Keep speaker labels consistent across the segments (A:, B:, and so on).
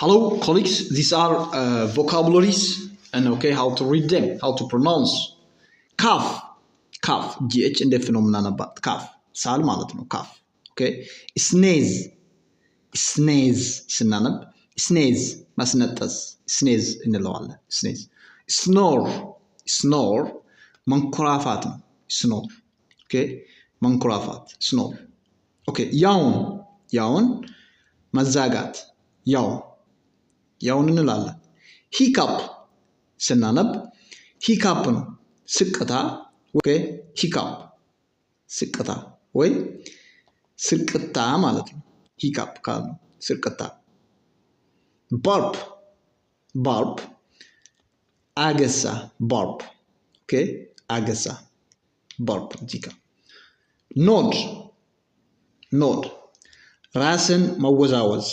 A: Hello, colleagues. These are vocabularies and how to read them, how to pronounce. Calf, calf, gh in the phenomenon about calf. Sal malatno calf. Okay. Sneeze, sneeze, synanab. Sneeze, masnatas. Sneeze in the law. Sneeze. Snore, snore. Mankurafat, snore. Okay. Mankurafat, snore. Okay. Yawn, yawn. Mazagat, yawn. ያውን እንላለን ሂካፕ ስናነብ ሂካፕ ነው ስቅታ ሂካፕ ስቅታ ወይ ስቅታ ማለት ነው ሂካፕ ካል ስቅታ ባርፕ ባርፕ አገሳ ባርፕ አገሳ ባርፕ ዚካ ኖድ ኖድ ራስን መወዛወዝ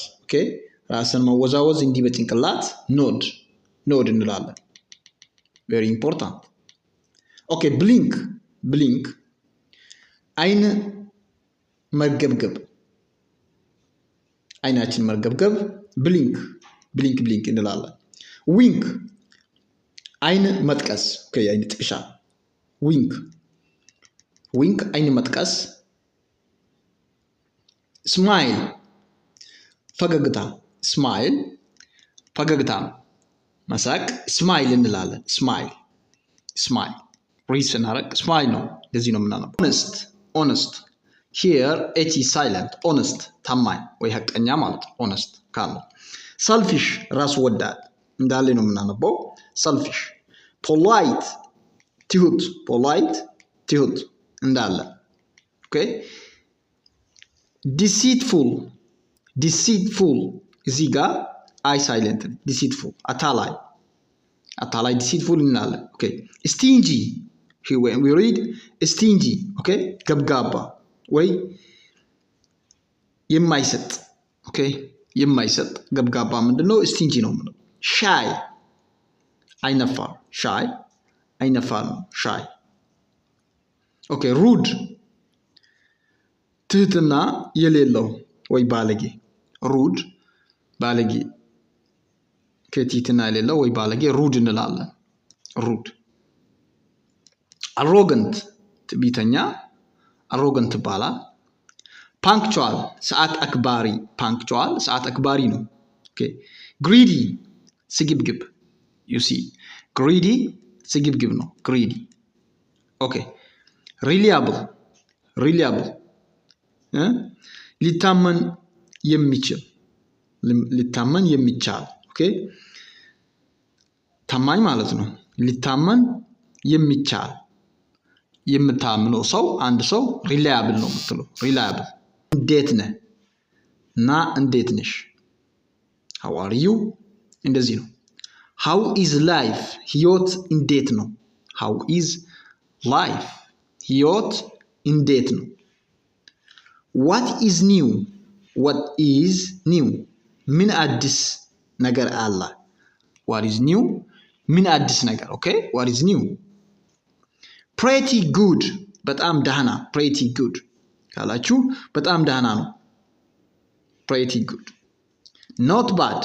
A: ራስን መወዛወዝ እንዲህ በጭንቅላት ኖድ ኖድ እንላለን very important blink blink አይን መርገብገብ አይናችን መርገብገብ blink blink blink እንላለን wink አይን መጥቀስ አይን ጥቅሻ wink wink አይን መጥቀስ smile ፈገግታ smile ፈገግታ መሳቅ smile እንላለን smile smile reason አረግ smile ነው ለዚህ ነው የምናነው honest honest here it is silent honest ታማኝ ወይ ሐቀኛ ማለት ነው honest ካለው selfish ራስ ወዳድ እንዳለ ነው የምናነበው selfish polite ትሁት polite ትሁት እንዳለ deceitful deceitful እዚህ ጋር አይ ሳይለንት deceitful አታላይ አታላይ deceitful እንላለን stingy when we read stingy ገብጋባ ወይ የማይሰጥ የማይሰጥ ገብጋባ ምንድነው stingy ነው ማለት shy አይነፋር shy አይነፋር ነው shy rude ትህትና የሌለው ወይ ባለጌ rude ባለጌ ከቲትና የሌለው ወይ ባለጌ rude እንላለን rude arrogant ትዕቢተኛ arrogant ባላ punctual ሰዓት አክባሪ punctual ሰዓት አክባሪ ነው greedy ስግብግብ you see greedy ስግብግብ ነው greedy reliable reliable ሊታመን የሚችል ሊታመን የሚቻል ታማኝ ማለት ነው ሊታመን የሚቻል የምታምነው ሰው አንድ ሰው reliable ነው የምትለው reliable እንዴት ነህ እና እንዴት ነሽ how are you እንደዚህ ነው how is life ህይወት እንዴት ነው how is life ህይወት እንዴት ነው what is new what is new ምን አዲስ ነገር አለ what is new ምን አዲስ ነገር what is new pretty good በጣም ደህና pretty good ካላችሁ በጣም ደህና ነው pretty good not bad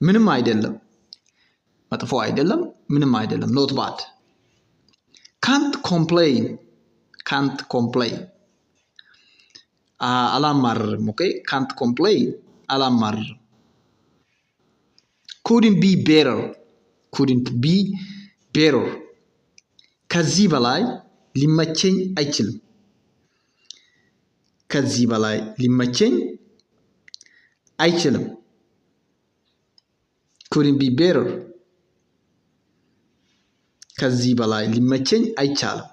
A: ምንም አይደለም መጥፎ አይደለም ምንም አይደለም not bad can't complain አላማርርም can't complain አላማርርም couldn't be better ከዚህ በላይ ሊመቸኝ አይችልም ከዚህ በላይ ሊመቸኝ አይችልም couldn't be better ከዚህ በላይ ሊመቸኝ አይቻልም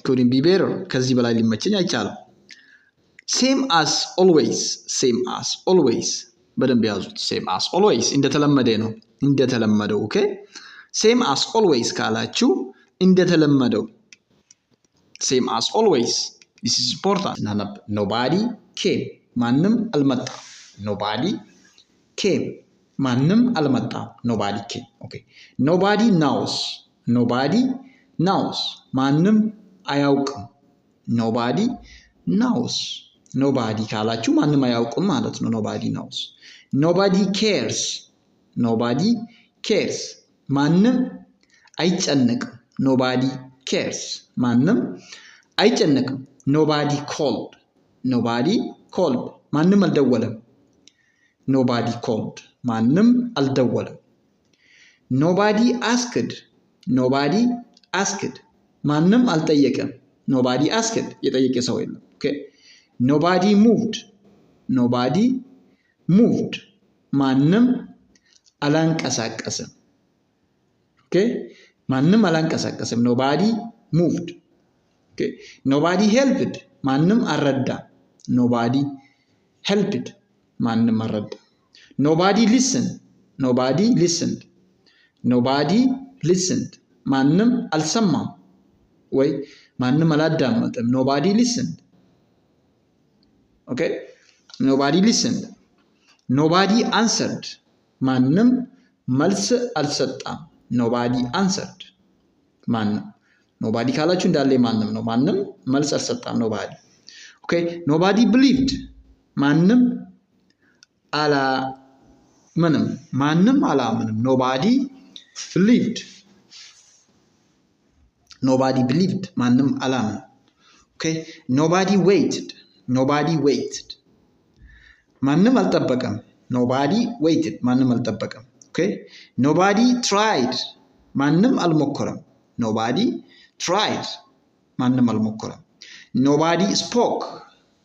A: couldn't be better ከዚህ በላይ ሊመቸኝ አይቻልም same as always በደንብ ያዙት same as always እንደተለመደ ነው እንደተለመደው same as always ካላችሁ እንደተለመደው same as always this is important nobody came ማንም አልመጣም nobody came ማንም አልመጣም nobody came nobody knows ማንም አያውቅም nobody knows nobody ካላችሁ ማንም አያውቅም ማለት ነው nobody knows nobody cares ማንም አይጨነቅም nobody cares ማንም አይጨነቅም nobody called ማንም አልደወለም nobody called ማንም አልደወለም nobody asked ማንም አልጠየቀም nobody asked የጠየቀ ሰው የለም okay nobody moved ማንም አላንቀሳቀሰም okay ማንም አላንቀሳቀሰም nobody moved okay nobody helped ማንም አልረዳ nobody helped ማንም አልረዳ nobody listened ማንም አልሰማም ወይ ማንም አላዳመጠም nobody listened okay nobody listened nobody answered ማንም መልስ አልሰጣም nobody answered ማንም nobody ካላችሁ እንዳለ ማንም ነው ማንም መልስ አልሰጣም nobody okay nobody believed ማንም አላመንም nobody believed ማንም አላመንም okay nobody waited ማንም አልጠበቀም nobody waited ማንም አልጠበቀም okay nobody tried ማንም አልሞከረም nobody tried ማንም አልሞከረም nobody spoke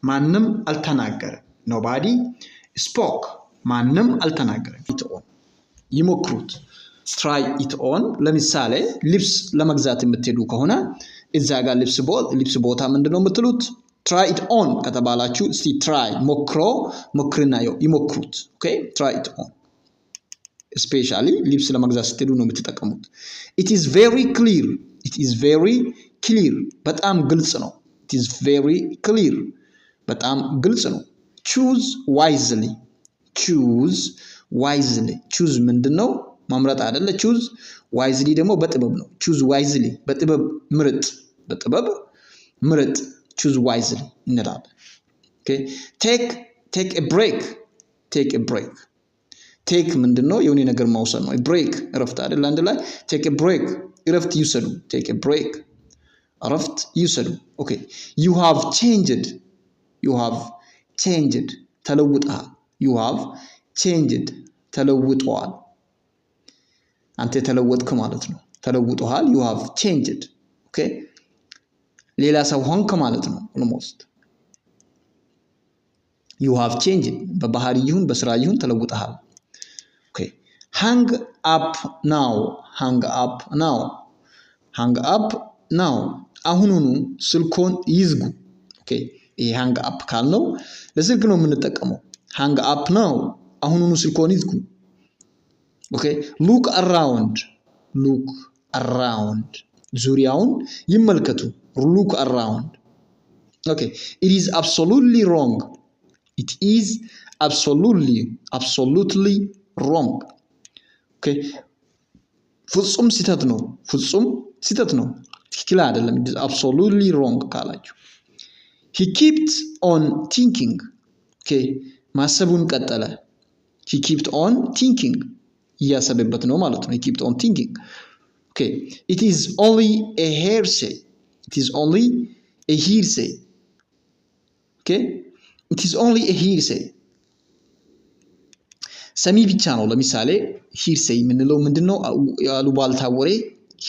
A: ማንም አልተናገረም nobody spoke ማንም አልተናገረም it on ይሞክሩት try it on ለምሳሌ ልብስ ለመግዛት የምትሄዱ ከሆነ እዛ ጋር ልብስ ቦታ ምንድነው የምትሉት try it on ከተባላችሁ እስቲ try ሞክርና ይሞክሩት okay try it on especially ልብስ ለመግዛት ስትሄዱ ነው የምትጠቀሙት it is very clear በጣም ግልጽ ነው it is very clear በጣም ግልጽ ነው choose wisely choose ምንድነው ማምረጥ አይደለ choose wisely ደግሞ በጥበብ ነው choose wisely በጥበብ ምርጥ choose wisely እንላለን okay take a break take ምንድነው የሆነ ነገር ማውሰድ ነው break እረፍት አይደል አንድ ላይ take a break እረፍት ይውሰዱ take a break እረፍት ይውሰዱ okay you have changed ተለውጠሃል you have changed ተለውጠዋል አንተ ተለወጥክ ማለት ነው ተለውጠሃል you have changed okay ሌላ ሰው ሆንክ ማለት ነው almost you have changed በባህሪ ይሁን በስራ ይሁን ተለውጠሃል okay hang up now አሁኑኑ ስልኮን ይዝጉ okay ይሄ hang up ካልነው ለስልክ ነው የምንጠቀመው hang up now አሁኑኑ ስልኮን ይዝጉ okay look around ዙሪያውን ይመልከቱ look around okay it is absolutely wrong okay ፍጹም ስህተት ነው ትክክል አይደለም it is absolutely wrong ካላችሁ he kept on thinking okay ማሰቡን ቀጠለ he kept on thinking እያሰበበት ነው ማለት ነው he kept on thinking okay it is only a hearsay okay it is only a hearsay ሰሚ ብቻ ነው ለምሳሌ hearsay ምንለው ምንድነው ያሉባልታ ወሬ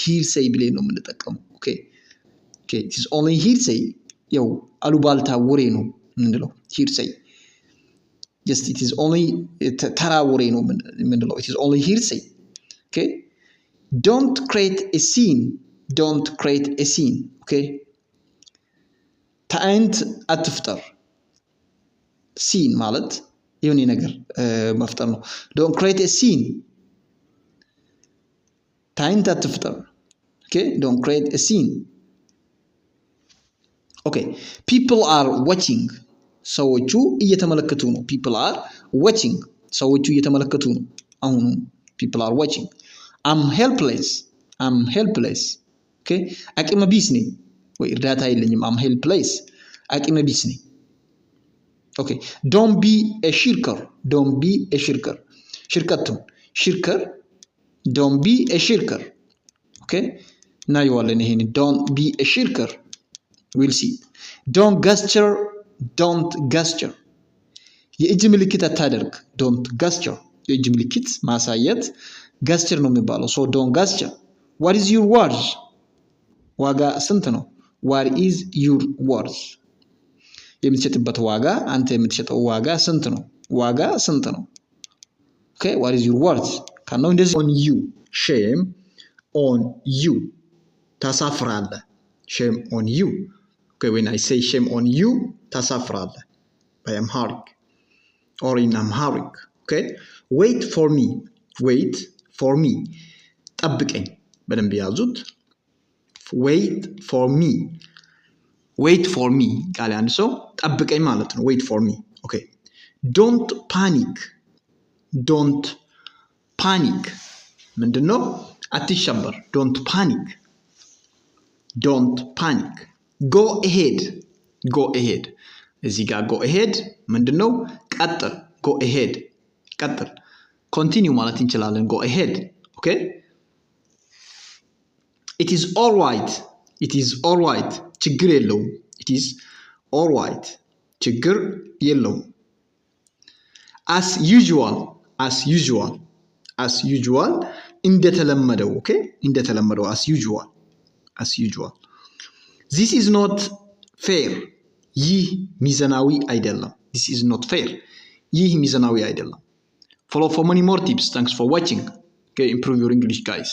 A: hearsay ብለን ነው የምንጠቀመው okay it is only hearsay ያው አሉባልታ ወሬ ነው ምንለው hearsay just it is only ተራ ወሬ ነው ምንለው it is only hearsay okay don't create a scene okay ታይንት አትፍጠር scene ማለት የሆነ ነገር መፍጠር ነው don't create a scene ታይንት አትፍጠር okay don't create a scene okay people are watching ሰዎቹ እየተመለከቱ ነው people are watching ሰዎቹ እየተመለከቱ ነው አሁን people are watching I'm helpless okay አቅመ ቢስ ነኝ ወይ እርዳታ የለኝም I'm helpless አቅመ ቢስ ነኝ ኦኬ ዶንት ቢ ኤ ሽርከር ዶንት ቢ ኤ ሽርከር ሽርከቱን ሽርከር ዶንት ቢ ኤ ሽርከር ኦኬ እናየዋለን ይሄን ዶንት ቢ ኤ ሽርከር ዊል ሲ ዶንት ገስቸር ዶንት ገስቸር የእጅ ምልክት አታደርግ ዶንት ገስቸር የእጅ ምልክት ማሳየት ገስቸር ነው የሚባለው ሶ ዶንት ገስቸር what is your worth ዋጋ ስንት ነው what is your worth የምትሸጥበት ዋጋ አንተ የምትሸጠው ዋጋ ስንት ነው ዋጋ ስንት ነው okay what is your worth ካነው እንደዚህ on you shame on you ታሳፍራለህ shame on you okay when I say shame on you ታሳፍራለህ by Amharic or in Amharic okay wait for me ጠብቀኝ በደንብ ያዙት wait for me ቃል አንድ ሰው ጠብቀኝ ማለት ነው wait for me okay don't panic ምንድነው አትሸበር don't panic go ahead እዚህ ጋር go ahead ምንድነው ቀጥል go ahead ቀጥል continue ማለት እንችላለን go ahead okay it is all right ችግር የለውም it is all right ችግር የለውም as usual እንደተለመደው okay እንደተለመደው as usual this is not fair ይህ ሚዛናዊ አይደለም this is not fair ይህ ሚዛናዊ አይደለም follow for many more tips thanks for watching okay improve your English guys